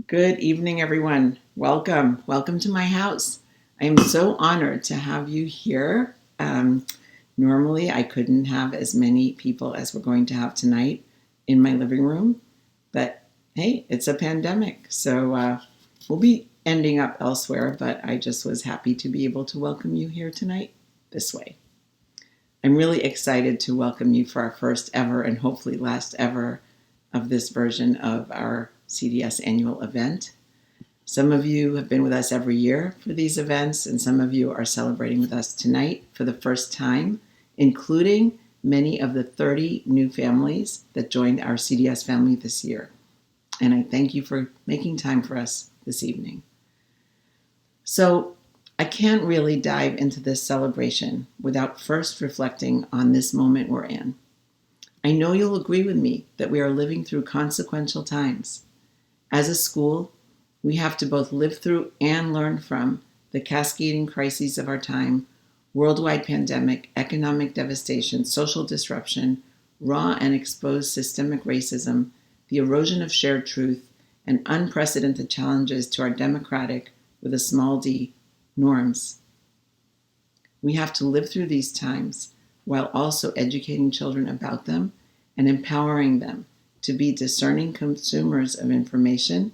Good evening, everyone. Welcome. Welcome to my house. I am so honored to have you here. Normally, I couldn't have as many people as we're going to have tonight in my living room, but hey, it's a pandemic, so we'll be ending up elsewhere, but I just was happy to be able to welcome you here tonight this way. I'm really excited to welcome you for our first ever and hopefully last ever of this version of our CDS annual event. Some of you have been with us every year for these events, and some of you are celebrating with us tonight for the first time, including many of the 30 new families that joined our CDS family this year. And I thank you for making time for us this evening. So I can't really dive into this celebration without first reflecting on this moment we're in. I know you'll agree with me that we are living through consequential times. As a school, we have to both live through and learn from the cascading crises of our time: worldwide pandemic, economic devastation, social disruption, raw and exposed systemic racism, the erosion of shared truth, and unprecedented challenges to our democratic, with a small d, norms. We have to live through these times while also educating children about them and empowering them to be discerning consumers of information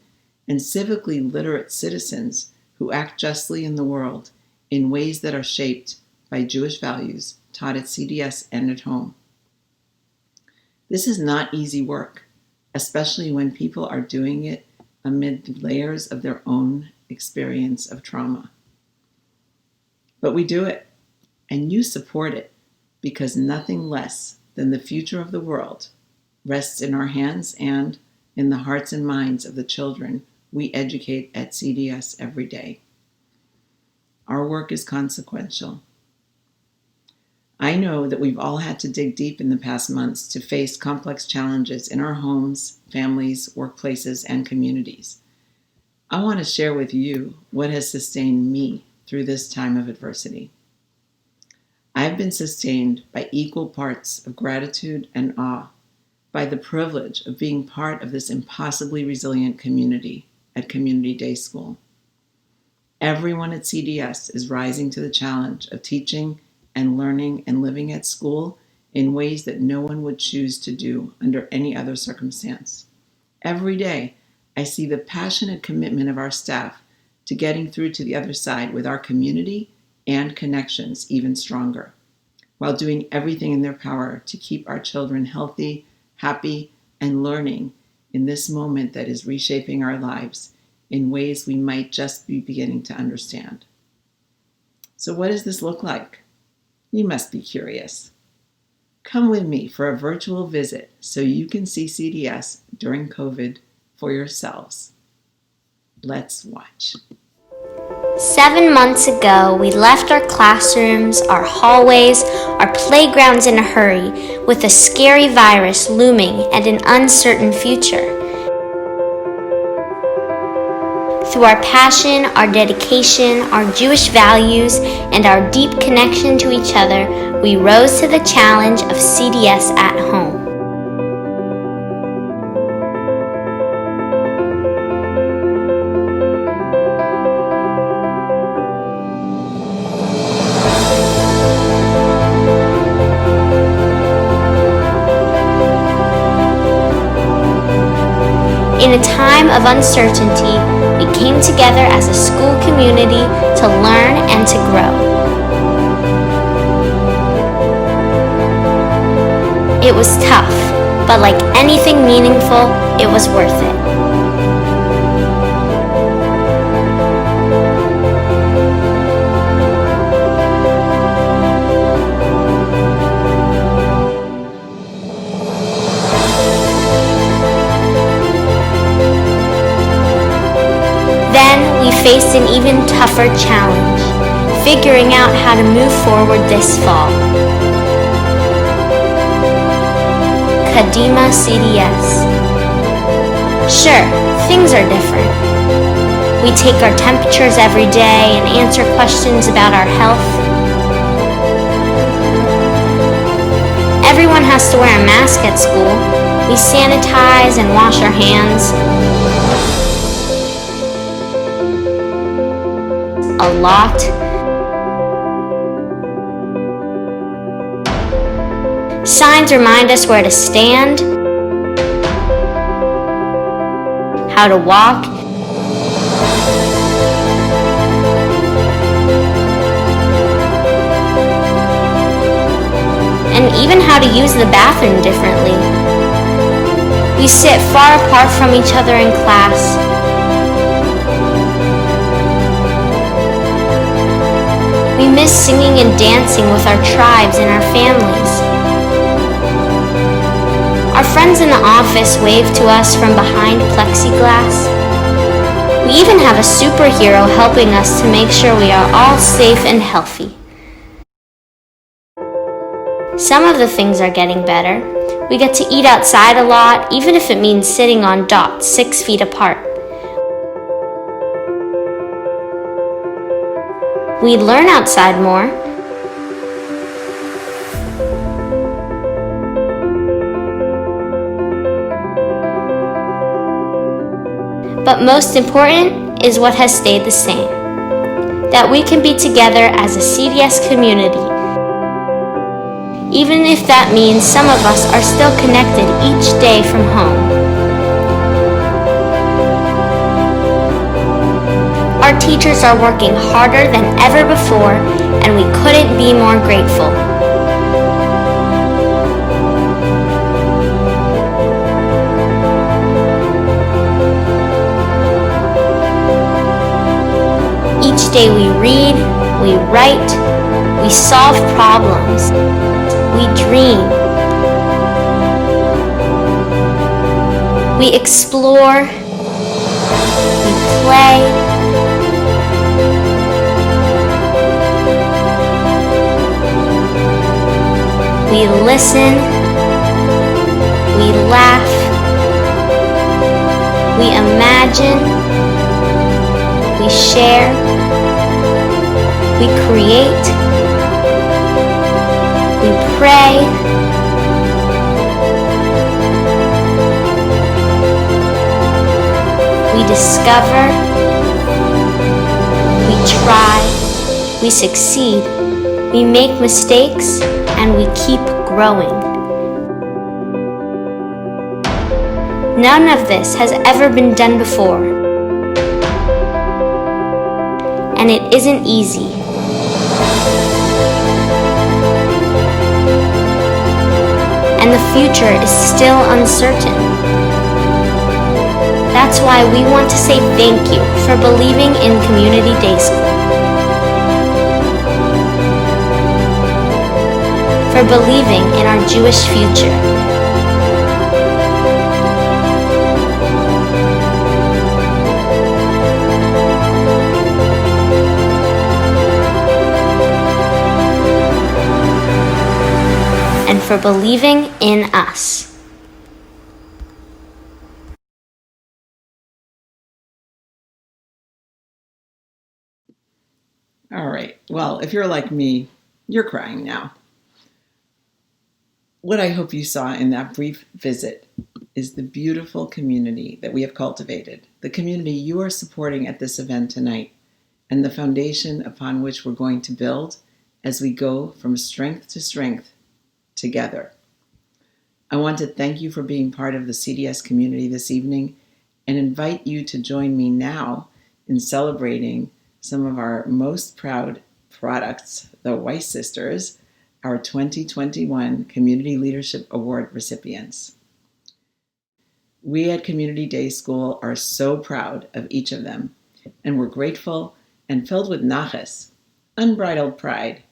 and civically literate citizens who act justly in the world in ways that are shaped by Jewish values taught at CDS and at home. This is not easy work, especially when people are doing it amid the layers of their own experience of trauma. But we do it, and you support it, because nothing less than the future of the world rests in our hands and in the hearts and minds of the children we educate at CDS every day. Our work is consequential. I know that we've all had to dig deep in the past months to face complex challenges in our homes, families, workplaces, and communities. I want to share with you what has sustained me through this time of adversity. I've been sustained by equal parts of gratitude and awe, by the privilege of being part of this impossibly resilient community at Community Day School. Everyone at CDS is rising to the challenge of teaching and learning and living at school in ways that no one would choose to do under any other circumstance. Every day, I see the passionate commitment of our staff to getting through to the other side with our community and connections even stronger, while doing everything in their power to keep our children healthy, happy, and learning in this moment that is reshaping our lives in ways we might just be beginning to understand. So what does this look like? You must be curious. Come with me for a virtual visit so you can see CDS during COVID for yourselves. Let's watch. 7 months ago, we left our classrooms, our hallways, our playgrounds in a hurry, with a scary virus looming and an uncertain future. Through our passion, our dedication, our Jewish values, and our deep connection to each other, we rose to the challenge of CDS at home. In a time of uncertainty, we came together as a school community to learn and to grow. It was tough, but like anything meaningful, it was worth it. Then we faced an even tougher challenge, figuring out how to move forward this fall. Kadima CDS. Sure, things are different. We take our temperatures every day and answer questions about our health. Everyone has to wear a mask at school. We sanitize and wash our hands. a lot. Signs remind us where to stand, how to walk, and even how to use the bathroom differently. We sit far apart from each other in class. We miss singing and dancing with our tribes and our families. Our friends in the office wave to us from behind plexiglass. We even have a superhero helping us to make sure we are all safe and healthy. Some of the things are getting better. We get to eat outside a lot, even if it means sitting on dots 6 feet apart. We learn outside more. But most important is what has stayed the same. That we can be together as a CDS community. Even if that means some of us are still connected each day from home. Our teachers are working harder than ever before, and we couldn't be more grateful. Each day we read, we write, we solve problems, we dream, we explore, we play, we listen, we laugh, we imagine, we share, we create, we pray, we discover, we try, we succeed, we make mistakes, and we keep growing. None of this has ever been done before, and it isn't easy. And the future is still uncertain. That's why we want to say thank you for believing in Community Day School. For believing in our Jewish future. And for believing in us. All right. Well, if you're like me, you're crying now. What I hope you saw in that brief visit is the beautiful community that we have cultivated, the community you are supporting at this event tonight, and the foundation upon which we're going to build as we go from strength to strength together. I want to thank you for being part of the CDS community this evening and invite you to join me now in celebrating some of our most proud products, the Weiss Sisters, our 2021 Community Leadership Award recipients. We at Community Day School are so proud of each of them, and we're grateful and filled with naches, unbridled pride,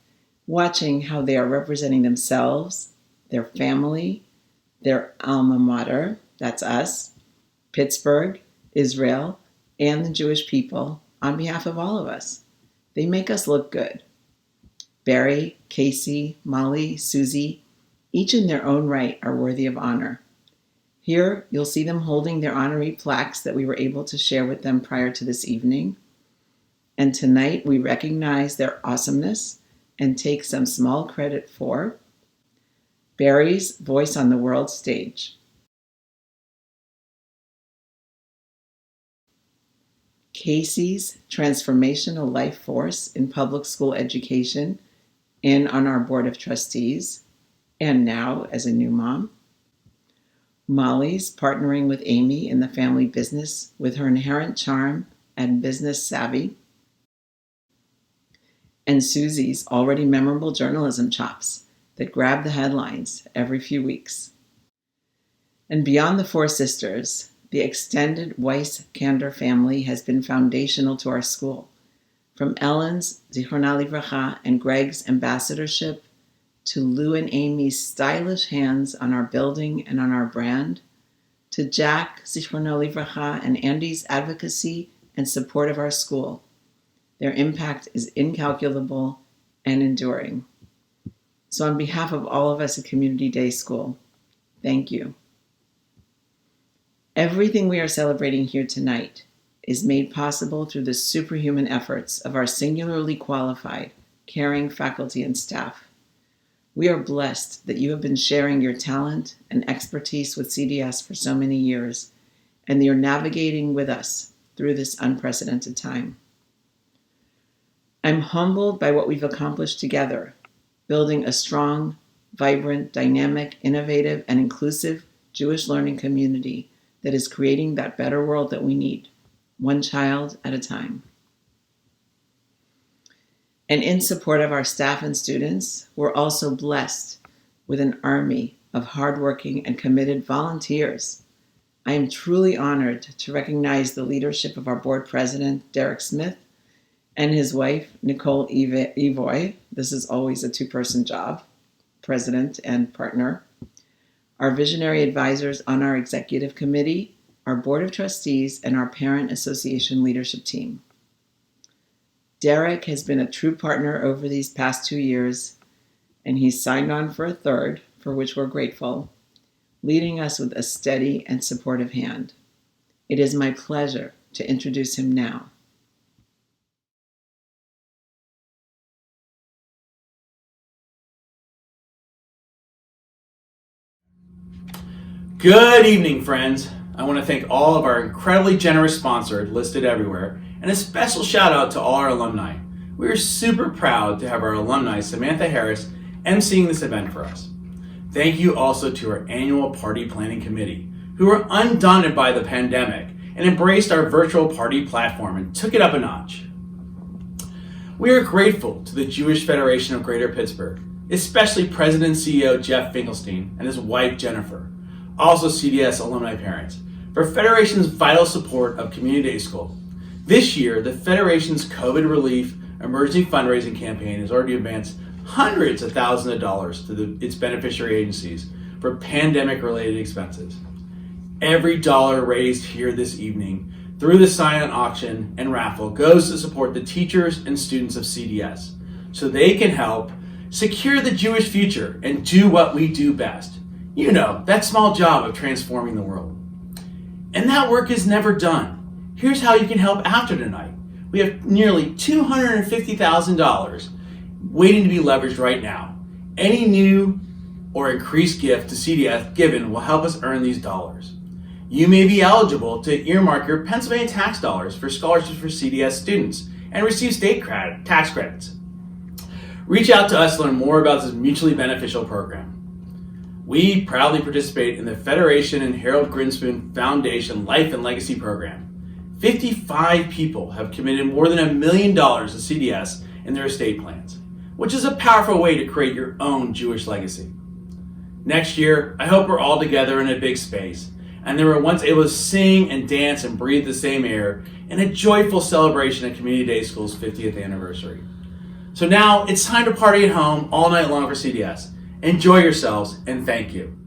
watching how they are representing themselves, their family, their alma mater, that's us, Pittsburgh, Israel, and the Jewish people on behalf of all of us. They make us look good. Barry, Casey, Molly, Susie, each in their own right are worthy of honor. Here, you'll see them holding their honorary plaques that we were able to share with them prior to this evening. And tonight, we recognize their awesomeness and take some small credit for Barry's voice on the world stage, Casey's transformational life force in public school education and on our board of trustees, and now as a new mom. Molly's partnering with Amy in the family business with her inherent charm and business savvy. And Susie's already memorable journalism chops that grab the headlines every few weeks. And beyond the four sisters, the extended Weiss-Kander family has been foundational to our school. From Ellen's Zichronah Livracha and Greg's ambassadorship to Lou and Amy's stylish hands on our building and on our brand, to Jack Zichronah Livracha and Andy's advocacy and support of our school. Their impact is incalculable and enduring. So on behalf of all of us at Community Day School, thank you. Everything we are celebrating here tonight is made possible through the superhuman efforts of our singularly qualified, caring faculty and staff. We are blessed that you have been sharing your talent and expertise with CDS for so many years, and you're navigating with us through this unprecedented time. I'm humbled by what we've accomplished together, building a strong, vibrant, dynamic, innovative, and inclusive Jewish learning community that is creating that better world that we need, one child at a time. And in support of our staff and students, we're also blessed with an army of hardworking and committed volunteers. I am truly honored to recognize the leadership of our board president, Derek Smith, and his wife, Nicole Evoy. This is always a two-person job, president and partner. Our visionary advisors on our executive committee, our board of trustees, and our parent association leadership team. Derek has been a true partner over these past 2 years, and he's signed on for a third, for which we're grateful, leading us with a steady and supportive hand. It is my pleasure to introduce him now. Good evening, friends. I want to thank all of our incredibly generous sponsors listed everywhere, and a special shout out to all our alumni. We are super proud to have our alumni Samantha Harris emceeing this event for us. Thank you also to our annual party planning committee, who were undaunted by the pandemic and embraced our virtual party platform and took it up a notch. We are grateful to the Jewish Federation of Greater Pittsburgh, especially President and CEO Jeff Finkelstein and his wife Jennifer, also CDS alumni parents, for Federation's vital support of Community Day School. This year, the Federation's COVID relief emergency fundraising campaign has already advanced hundreds of thousands of dollars to its beneficiary agencies for pandemic-related expenses. Every dollar raised here this evening through the silent auction and raffle goes to support the teachers and students of CDS so they can help secure the Jewish future and do what we do best. You know, that small job of transforming the world. And that work is never done. Here's how you can help after tonight. We have nearly $250,000 waiting to be leveraged right now. Any new or increased gift to CDS given will help us earn these dollars. You may be eligible to earmark your Pennsylvania tax dollars for scholarships for CDS students and receive state tax credits. Reach out to us to learn more about this mutually beneficial program. We proudly participate in the Federation and Harold Grinspoon Foundation Life and Legacy Program. 55 people have committed more than $1 million to CDS in their estate plans, which is a powerful way to create your own Jewish legacy. Next year, I hope we're all together in a big space, and that we're once able to sing and dance and breathe the same air in a joyful celebration of Community Day School's 50th anniversary. So now it's time to party at home all night long for CDS. Enjoy yourselves, and thank you.